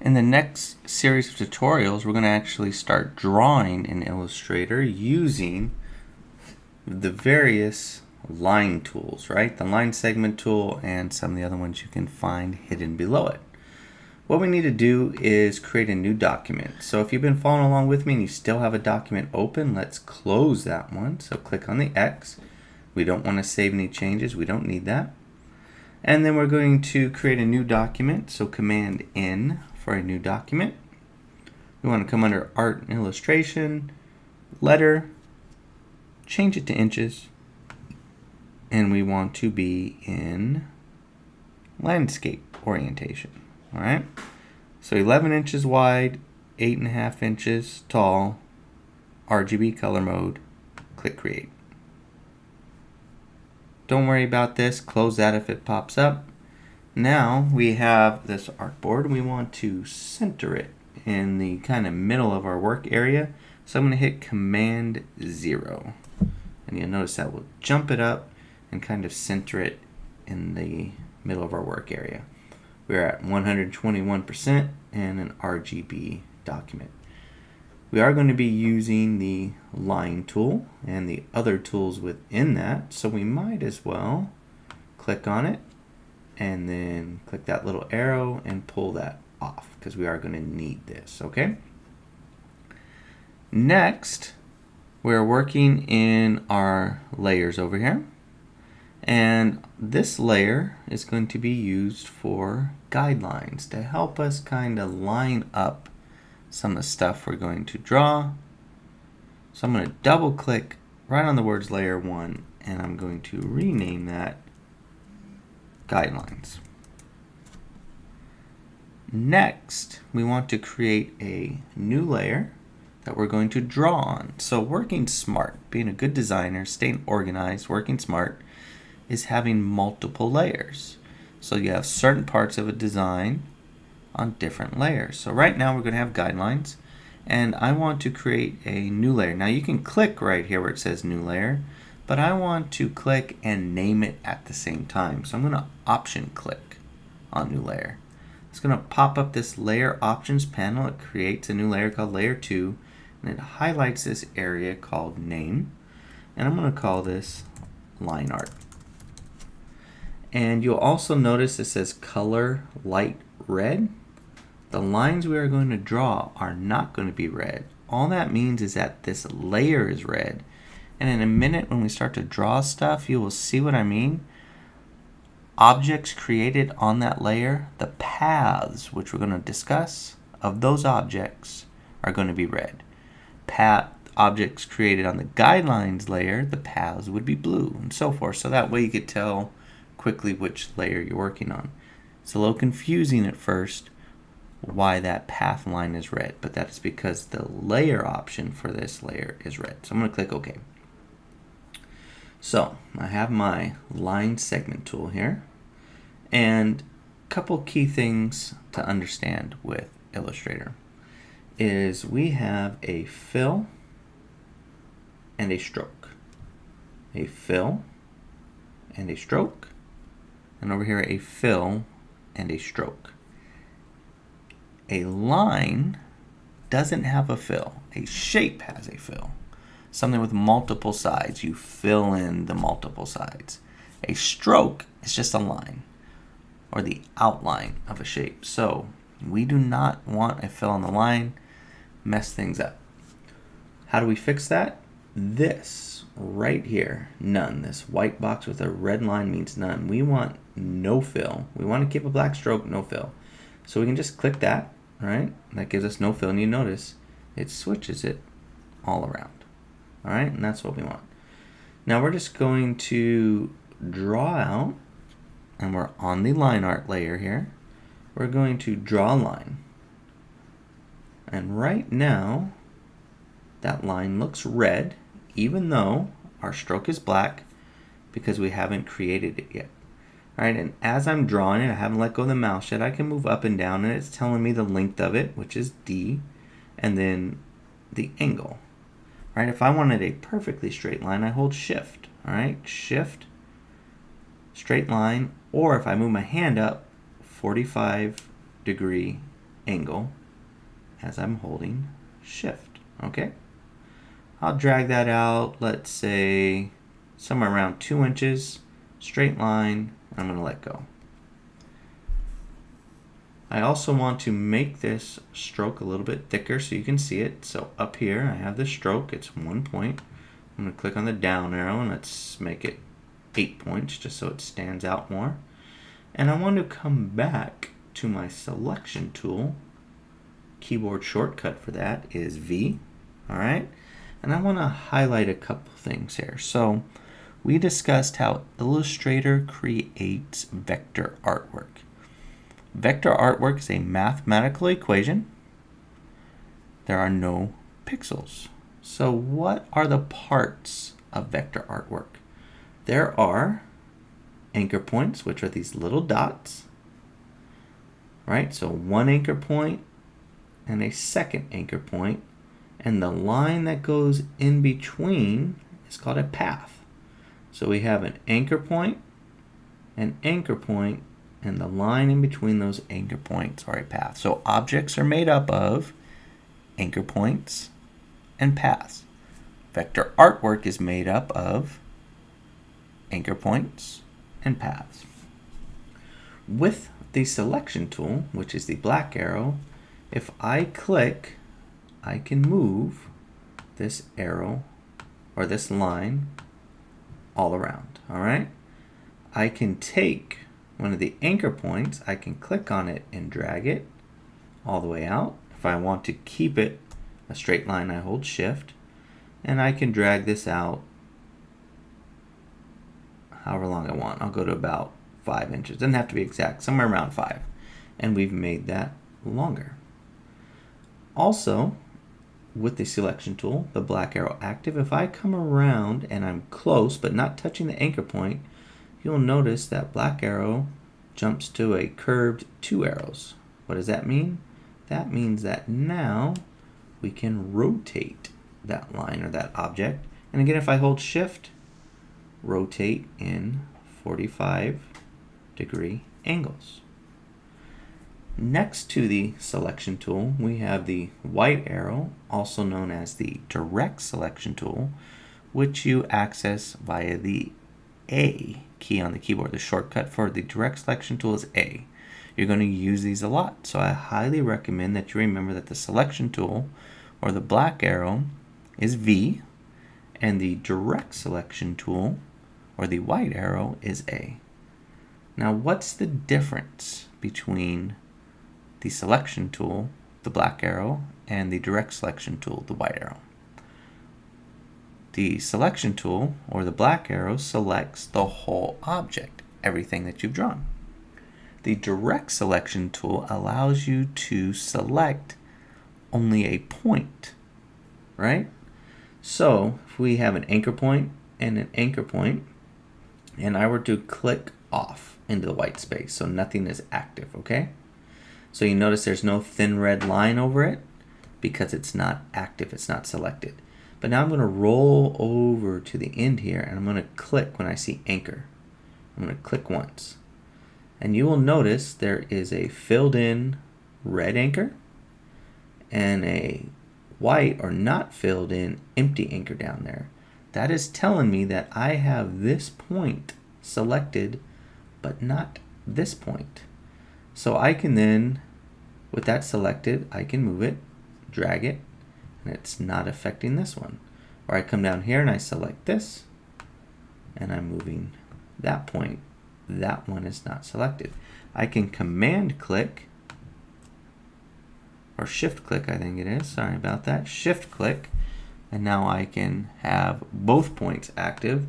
In the next series of tutorials, we're going to actually start drawing in Illustrator using the various line tools, right? The line segment tool and some of the other ones you can find hidden below it. What we need to do is create a new document. So if you've been following along with me and you still have a document open, let's close that one. So click on the X. We don't want to save any changes. We don't need that. And then we're going to create a new document. So Command N for a new document. We want to come under Art and Illustration, Letter, change it to inches, and we want to be in landscape orientation. All right. So 11 inches wide, 8.5 inches tall, RGB color mode. Click Create. Don't worry about this. Close that if it pops up. Now we have this artboard. We want to center it in the kind of middle of our work area. So I'm going to hit Command 0. And you'll notice that will jump it up and kind of center it in the middle of our work area. We're at 121% and an RGB document. We are going to be using the line tool and the other tools within that, so we might as well click on it and then click that little arrow and pull that off because we are going to need this, okay? Next, we're working in our layers over here. And this layer is going to be used for guidelines to help us kind of line up some of the stuff we're going to draw. So I'm going to double click right on the words layer 1 and I'm going to rename that guidelines. Next, we want to create a new layer that we're going to draw on. So working smart, being a good designer, staying organized, working smart, is having multiple layers. So you have certain parts of a design on different layers. So right now we're going to have guidelines and I want to create a new layer. Now you can click right here where it says new layer, but I want to click and name it at the same time. So I'm going to option click on new layer. It's going to pop up this layer options panel. It creates a new layer called layer 2 and it highlights this area called name, and I'm going to call this line art. And you'll also notice it says color light red. The lines we are going to draw are not going to be red. All that means is that this layer is red. And in a minute when we start to draw stuff, you will see what I mean. Objects created on that layer, the paths, which we're going to discuss, of those objects are going to be red. Objects created on the guidelines layer, the paths would be blue, and so forth. So that way you could tell quickly which layer you're working on. It's a little confusing at first why that path line is red, but that is because the layer option for this layer is red. So I'm going to click OK. So I have my line segment tool here, and a couple key things to understand with Illustrator is we have a fill and a stroke. A fill and a stroke, and over here a fill and a stroke. A line doesn't have a fill. A shape has a fill. Something with multiple sides, you fill in the multiple sides. A stroke is just a line or the outline of a shape. So we do not want a fill on the line, mess things up. How do we fix that? This right here, none. This white box with a red line means none. We want no fill. We want to keep a black stroke, no fill. So we can just click that, right? That gives us no fill, and you notice it switches it all around. All right, and that's what we want. Now we're just going to draw out, and we're on the line art layer here. We're going to draw a line. And right now, that line looks red, even though our stroke is black because we haven't created it yet. All right, and as I'm drawing it, I haven't let go of the mouse yet, I can move up and down, and it's telling me the length of it, which is D, and then the angle. All right, if I wanted a perfectly straight line, I hold Shift. All right, Shift, straight line, or if I move my hand up, 45-degree angle as I'm holding shift, okay? I'll drag that out, let's say somewhere around 2 inches, straight line, I'm going to let go. I also want to make this stroke a little bit thicker so you can see it. So up here I have the stroke, it's 1 point. I'm going to click on the down arrow and let's make it 8 points just so it stands out more. And I want to come back to my selection tool. Keyboard shortcut for that is V, alright? And I want to highlight a couple things here. So we discussed how Illustrator creates vector artwork. Vector artwork is a mathematical equation. There are no pixels. So what are the parts of vector artwork? There are anchor points, which are these little dots, right? So one anchor point and a second anchor point, and the line that goes in between is called a path. So we have an anchor point, and the line in between those anchor points are a path. So objects are made up of anchor points and paths. Vector artwork is made up of anchor points and paths. With the selection tool, which is the black arrow, if I click, I can move this arrow or this line all around, all right? I can take one of the anchor points, I can click on it and drag it all the way out. If I want to keep it a straight line, I hold shift, and I can drag this out however long I want. I'll go to about 5 inches. Doesn't have to be exact, somewhere around 5. And we've made that longer. Also, with the selection tool, the black arrow active, if I come around and I'm close but not touching the anchor point, you'll notice that black arrow jumps to a curved 2 arrows. What does that mean? That means that now we can rotate that line or that object. And again, if I hold shift, rotate in 45-degree angles. Next to the selection tool, we have the white arrow, also known as the direct selection tool, which you access via the A key on the keyboard. The shortcut for the direct selection tool is A. You're going to use these a lot, so I highly recommend that you remember that the selection tool, or the black arrow, is V, and the direct selection tool, or the white arrow, is A. Now, what's the difference between the selection tool, the black arrow, and the direct selection tool, the white arrow? The selection tool, or the black arrow, selects the whole object, everything that you've drawn. The direct selection tool allows you to select only a point, right? So if we have an anchor point and an anchor point, and I were to click off into the white space, so nothing is active, okay? So you notice there's no thin red line over it because it's not active, it's not selected. But now I'm going to roll over to the end here, and I'm going to click when I see anchor. I'm going to click once. And you will notice there is a filled in red anchor and a white or not filled in empty anchor down there. That is telling me that I have this point selected but not this point. So I can then, with that selected, I can move it, drag it, and it's not affecting this one. Or I come down here and I select this, and I'm moving that point. That one is not selected. I can command click, or shift click I think it is, sorry about that, shift click, and now I can have both points active.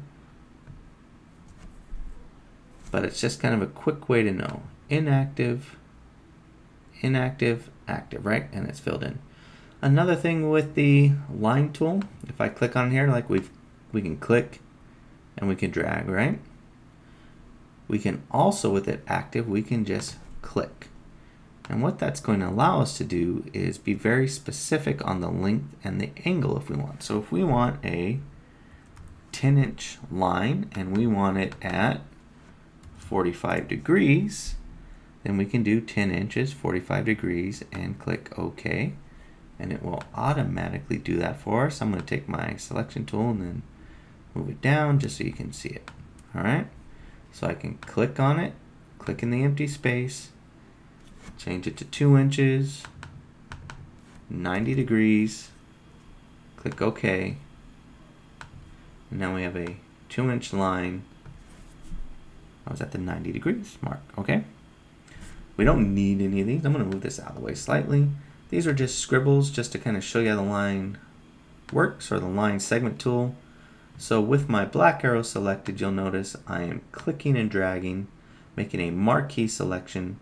But it's just kind of a quick way to know. Inactive, inactive, active, right? And it's filled in. Another thing with the line tool, if I click on here, like we can click and we can drag, right? We can also, with it active, we can just click. And what that's going to allow us to do is be very specific on the length and the angle if we want. So if we want a 10-inch line and we want it at 45 degrees, then we can do 10 inches, 45 degrees, and click OK. And it will automatically do that for us. I'm going to take my selection tool and then move it down just so you can see it. Alright, so I can click on it, click in the empty space, change it to 2 inches, 90 degrees, click OK, and now we have a 2-inch line. I was at the 90 degrees mark. Okay, we don't need any of these. I'm going to move this out of the way slightly. These are just scribbles just to kind of show you how the line works, or the line segment tool. So with my black arrow selected, you'll notice I am clicking and dragging, making a marquee selection,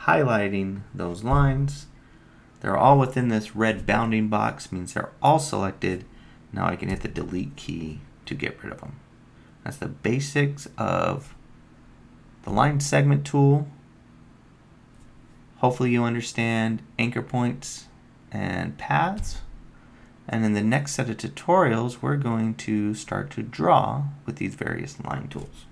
highlighting those lines. They're all within this red bounding box, means they're all selected. Now I can hit the delete key to get rid of them. That's the basics of the line segment tool. Hopefully you understand anchor points and paths. And in the next set of tutorials, we're going to start to draw with these various line tools.